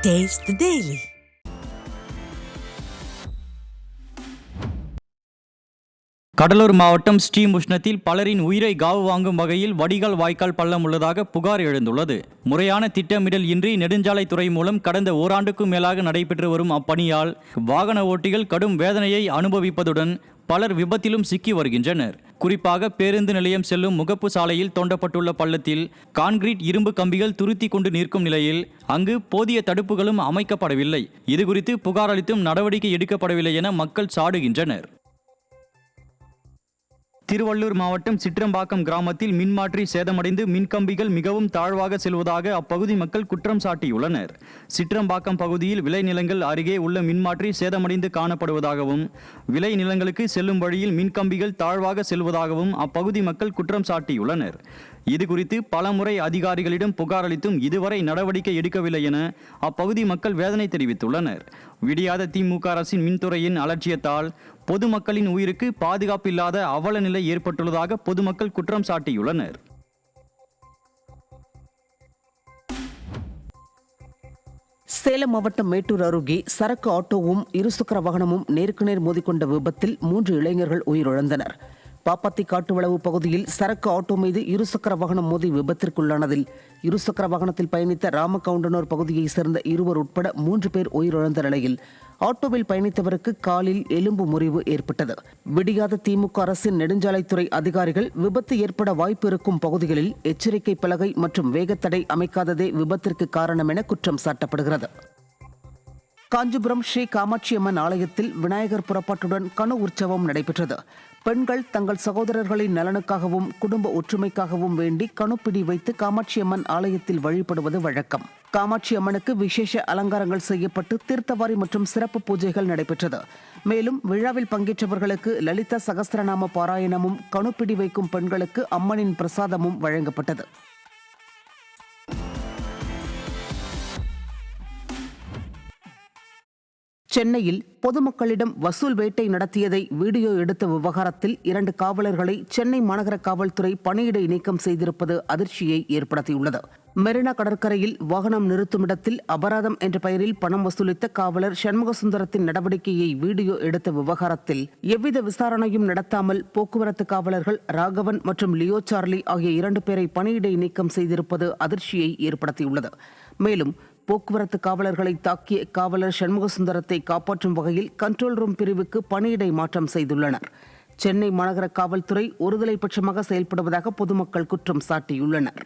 Taste the Daily. Cuddalore மாவட்டம் ஸ்ரீமுஷ்ணத்தில் பலரின் உயிரை காவு வாங்கும் வகையில் வடிகால் வாய்க்கால் பள்ளம் உள்ளதாக புகார் எழுந்துள்ளது. முறையான திட்டமிடல் இன்றி நெடுஞ்சாலைத்துறை மூலம் கடந்த ஓராண்டுக்கும் மேலாக நடைபெற்று வரும் அப்பணியால் வாகன ஓட்டிகள் கடும் வேதனையை அனுபவிப்பதுடன் பலர் விபத்திலும் சிக்கி வருகின்றனர். குறிப்பாக பேருந்து நிலையம் செல்லும் முகப்பு சாலையில் தோண்டப்பட்டுள்ள பள்ளத்தில் கான்கிரீட் இரும்பு கம்பிகள் துருத்தி கொண்டு நிற்கும் நிலையில் அங்கு போதிய தடுப்புகளும் அமைக்கப்படவில்லை. இதுகுறித்து புகார் அளித்தும் நடவடிக்கை எடுக்கப்படவில்லை என மக்கள் சாடுகின்றனர். திருவள்ளூர் மாவட்டம் சிற்றம்பாக்கம் கிராமத்தில் மின்மாற்றி சேதமடைந்து மின்கம்பிகள் மிகவும் தாழ்வாக செல்வதாக அப்பகுதி மக்கள் குற்றம் சாட்டியுள்ளனர். சிற்றம்பாக்கம் பகுதியில் விளைநிலங்கள் அருகே உள்ள மின்மாற்றி சேதமடைந்து காணப்படுவதாகவும் விளைநிலங்களுக்கு செல்லும் வழியில் மின்கம்பிகள் தாழ்வாக செல்வதாகவும் அப்பகுதி மக்கள் குற்றம் சாட்டியுள்ளனர். இதுகுறித்து பலமுறை அதிகாரிகளிடம் புகார் அளித்தும் இதுவரை நடவடிக்கை எடுக்கவில்லை என அப்பகுதி மக்கள் வேதனை தெரிவித்துள்ளனர். விடியாத திமுக அரசின் மின்துறையின் அலட்சியத்தால் பொதுமக்களின் உயிருக்கு பாதுகாப்பில்லாத அவல நிலை ஏற்பட்டுள்ளதாக பொதுமக்கள் குற்றம் சாட்டியுள்ளனர். சேலம் மாவட்டம் மேட்டூர் அருகே சரக்கு ஆட்டோவும் இருசக்கர வாகனமும் நேருக்கு நேர் மோதிக்கொண்ட விபத்தில் 3 இளைஞர்கள் உயிரிழந்தனர். பாப்பாத்தி காட்டுவளவு பகுதியில் சரக்கு ஆட்டோ மீது இருசக்கர வாகனம் மோதி விபத்திற்குள்ளானதில் இருசக்கர வாகனத்தில் பயணித்த ராமகவுண்டனூர் பகுதியைச் சேர்ந்த 2 உட்பட 3 பேர் உயிரிழந்த நிலையில் ஆட்டோவில் பயணித்தவருக்கு காலில் எலும்பு முறிவு ஏற்பட்டது. விடியாத திமுக அரசின் நெடுஞ்சாலைத்துறை அதிகாரிகள் விபத்து ஏற்பட வாய்ப்பு இருக்கும் பகுதிகளில் எச்சரிக்கை பலகை மற்றும் வேகத்தடை அமைக்காததே விபத்திற்கு காரணம் என குற்றம் சாட்டப்படுகிறது. காஞ்சிபுரம் ஸ்ரீ காமாட்சியம்மன் ஆலயத்தில் விநாயகர் புறப்பாட்டுடன் கனு உற்சவம் நடைபெற்றது. பெண்கள் தங்கள் சகோதரர்களின் நலனுக்காகவும் குடும்ப ஒற்றுமைக்காகவும் வேண்டி கணுப்பிடி வைத்து காமாட்சியம்மன் ஆலயத்தில் வழிபடுவது வழக்கம். காமாட்சியம்மனுக்கு விசேஷ அலங்காரங்கள் செய்யப்பட்டு தீர்த்தவாரி மற்றும் சிறப்பு பூஜைகள் நடைபெற்றது. மேலும் விழாவில் பங்கேற்றவர்களுக்கு லலிதா சகஸ்ரநாம பாராயணமும் கணுப்பிடி வைக்கும் பெண்களுக்கு அம்மனின் பிரசாதமும் வழங்கப்பட்டது. சென்னையில் பொதுமக்களிடம் வசூல் வேட்டை நடத்தியதை வீடியோ எடுத்த விவகாரத்தில் 2 காவலர்களை சென்னை மாநகர காவல்துறை பணியிடை நீக்கம் செய்திருப்பது அதிர்ச்சியை ஏற்படுத்தியுள்ளது. மெரினா கடற்கரையில் வாகனம் நிறுத்துமிடத்தில் அபராதம் என்ற பெயரில் பணம் வசூலித்த காவலர் சண்முகசுந்தரத்தின் நடவடிக்கையை வீடியோ எடுத்த விவகாரத்தில் எவ்வித விசாரணையும் நடத்தாமல் போக்குவரத்து காவலர்கள் ராகவன் மற்றும் லியோ சார்லி ஆகிய 2 பேரை பணியிடை நீக்கம் செய்திருப்பது அதிர்ச்சியை ஏற்படுத்தியுள்ளது. மேலும் போக்குவரத்து காவலர்களை தாக்கிய காவலர் சண்முகசுந்தரத்தை காப்பாற்றும் வகையில் கண்ட்ரோல் ரூம் பிரிவுக்கு பணியிடை மாற்றம் செய்துள்ளனர். சென்னை மாநகர காவல்துறை ஒருதலை பட்சமாக செயல்படுவதாக பொதுமக்கள் குற்றம் சாட்டியுள்ளனர்.